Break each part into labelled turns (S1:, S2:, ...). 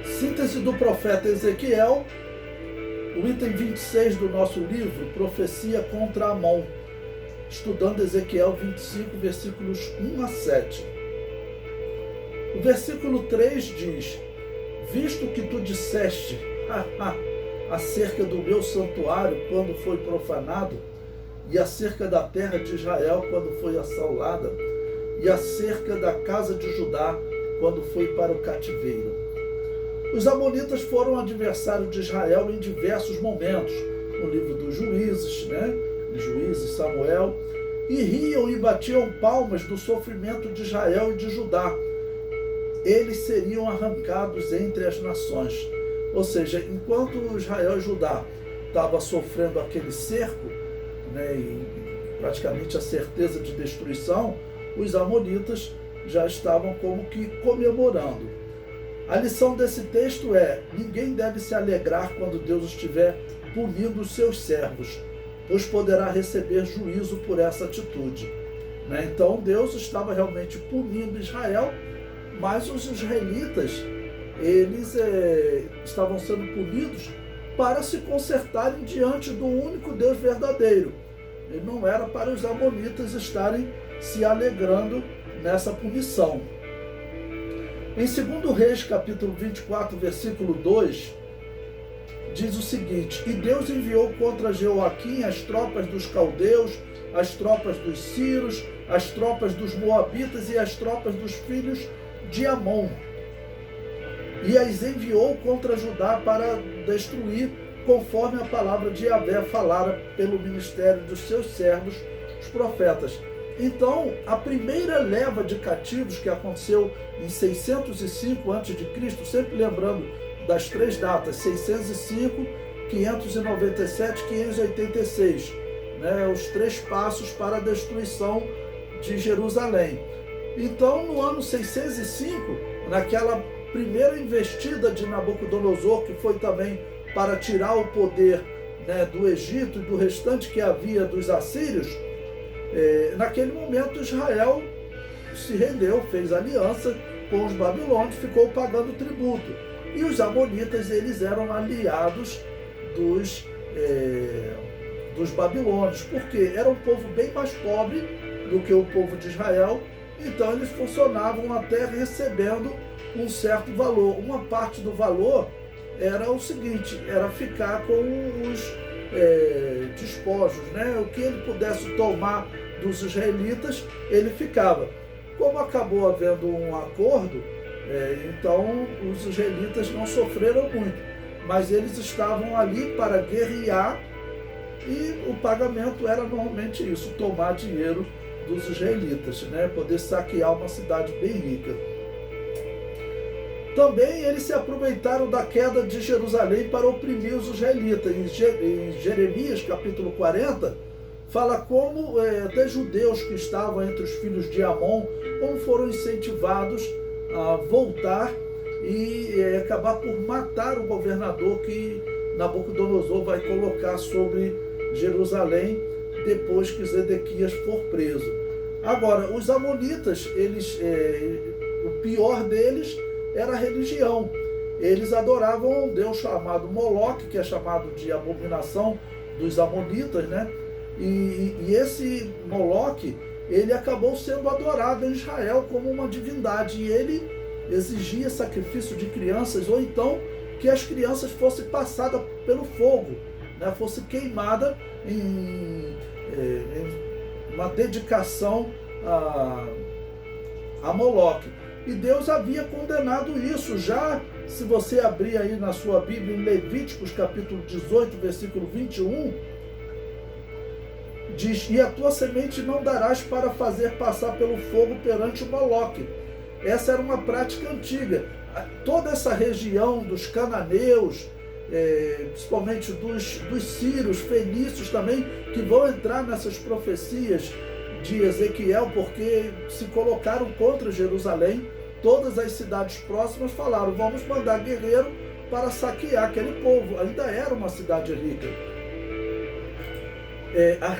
S1: Síntese do profeta Ezequiel, o item 26 do nosso livro, Profecia contra Amon, estudando Ezequiel 25, versículos 1 a 7. O versículo 3 diz: visto que tu disseste acerca do meu santuário quando foi profanado, e acerca da terra de Israel quando foi assolada, e acerca da casa de Judá quando foi para o cativeiro. Os amonitas foram adversários de Israel em diversos momentos, no livro dos Juízes, Juízes, Samuel, e riam e batiam palmas do sofrimento de Israel e de Judá. Eles seriam arrancados entre as nações. Ou seja, enquanto Israel e Judá estavam sofrendo aquele cerco, e praticamente a certeza de destruição, os amonitas já estavam como que comemorando. A lição desse texto é: ninguém deve se alegrar quando Deus estiver punindo os seus servos, pois poderá receber juízo por essa atitude. Então Deus estava realmente punindo Israel, mas os israelitas, eles estavam sendo punidos para se consertarem diante do único Deus verdadeiro. E não era para os amonitas estarem se alegrando nessa punição. Em 2 Reis, capítulo 24, versículo 2, diz o seguinte: e Deus enviou contra Jeoaquim as tropas dos caldeus, as tropas dos sírios, as tropas dos moabitas e as tropas dos filhos de Amon, e as enviou contra Judá para destruir, conforme a palavra de Yahvé falara pelo ministério dos seus servos, os profetas. Então, a primeira leva de cativos que aconteceu em 605 a.C., sempre lembrando das três datas, 605, 597 e 586, os três passos para a destruição de Jerusalém. Então, no ano 605, naquela primeira investida de Nabucodonosor, que foi também para tirar o poder do Egito e do restante que havia dos assírios, naquele momento Israel se rendeu, fez aliança com os babilônios, ficou pagando tributo. E os amonitas, eles eram aliados dos babilônios, porque era um povo bem mais pobre do que o povo de Israel, então eles funcionavam até recebendo um certo valor. Uma parte do valor era o seguinte, era ficar com os despojos, o que ele pudesse tomar dos israelitas, ele ficava. Como acabou havendo um acordo, então os israelitas não sofreram muito, mas eles estavam ali para guerrear, e o pagamento era normalmente isso, tomar dinheiro dos israelitas, poder saquear uma cidade bem rica. Também eles se aproveitaram da queda de Jerusalém para oprimir os israelitas. Em Jeremias, capítulo 40, fala como até judeus que estavam entre os filhos de Amon, como foram incentivados a voltar e acabar por matar o governador que Nabucodonosor vai colocar sobre Jerusalém depois que Zedequias for preso. Agora, os amonitas, o pior deles era a religião. Eles adoravam um deus chamado Moloque, que é chamado de abominação dos amonitas, E esse Moloque, ele acabou sendo adorado em Israel como uma divindade, e ele exigia sacrifício de crianças, ou então que as crianças fossem passadas pelo fogo, fosse queimada em uma dedicação a Moloque. E Deus havia condenado isso. Já, se você abrir aí na sua Bíblia, em Levíticos, capítulo 18, versículo 21, diz: e a tua semente não darás para fazer passar pelo fogo perante o Moloque. Essa era uma prática antiga. Toda essa região dos cananeus, principalmente dos sírios, fenícios também, que vão entrar nessas profecias de Ezequiel, porque se colocaram contra Jerusalém. Todas as cidades próximas falaram: vamos mandar guerreiro para saquear aquele povo. Ainda era uma cidade rica. A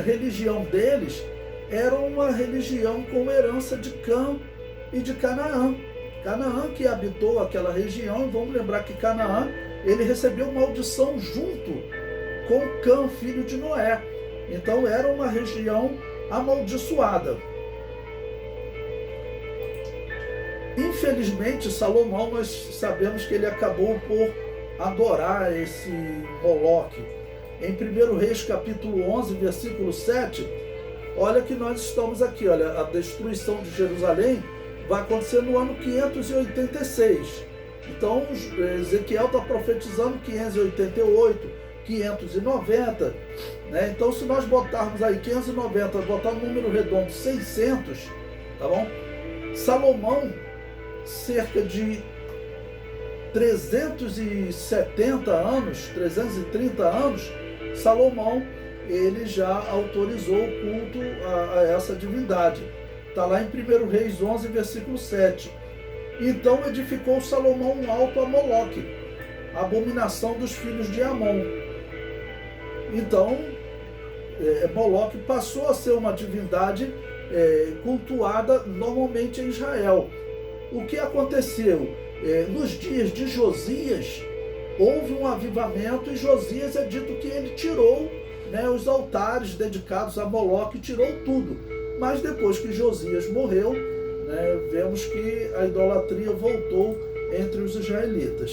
S1: religião deles era uma religião com herança de Cã e de Canaã. Canaã que habitou aquela região, e vamos lembrar que Canaã, ele recebeu maldição junto com Cã, filho de Noé. Então era uma região amaldiçoada. Infelizmente, Salomão, nós sabemos que ele acabou por adorar esse Moloque. Em 1 Reis capítulo 11, versículo 7, olha que nós estamos aqui, olha, a destruição de Jerusalém vai acontecer no ano 586. Então, Ezequiel está profetizando 588, 590, né? Então, se nós botarmos aí 590, botar um número redondo 600, tá bom? Salomão, cerca de 370 anos, 330 anos, Salomão, ele já autorizou o culto a essa divindade. Está lá em 1 Reis 11, versículo 7. Então edificou Salomão um alto a Moloque, a abominação dos filhos de Amon. Então, Moloque passou a ser uma divindade cultuada normalmente em Israel. O que aconteceu? Nos dias de Josias, houve um avivamento, e Josias é dito que ele tirou, né, os altares dedicados a Moloque, tirou tudo. Mas depois que Josias morreu, né, vemos que a idolatria voltou entre os israelitas.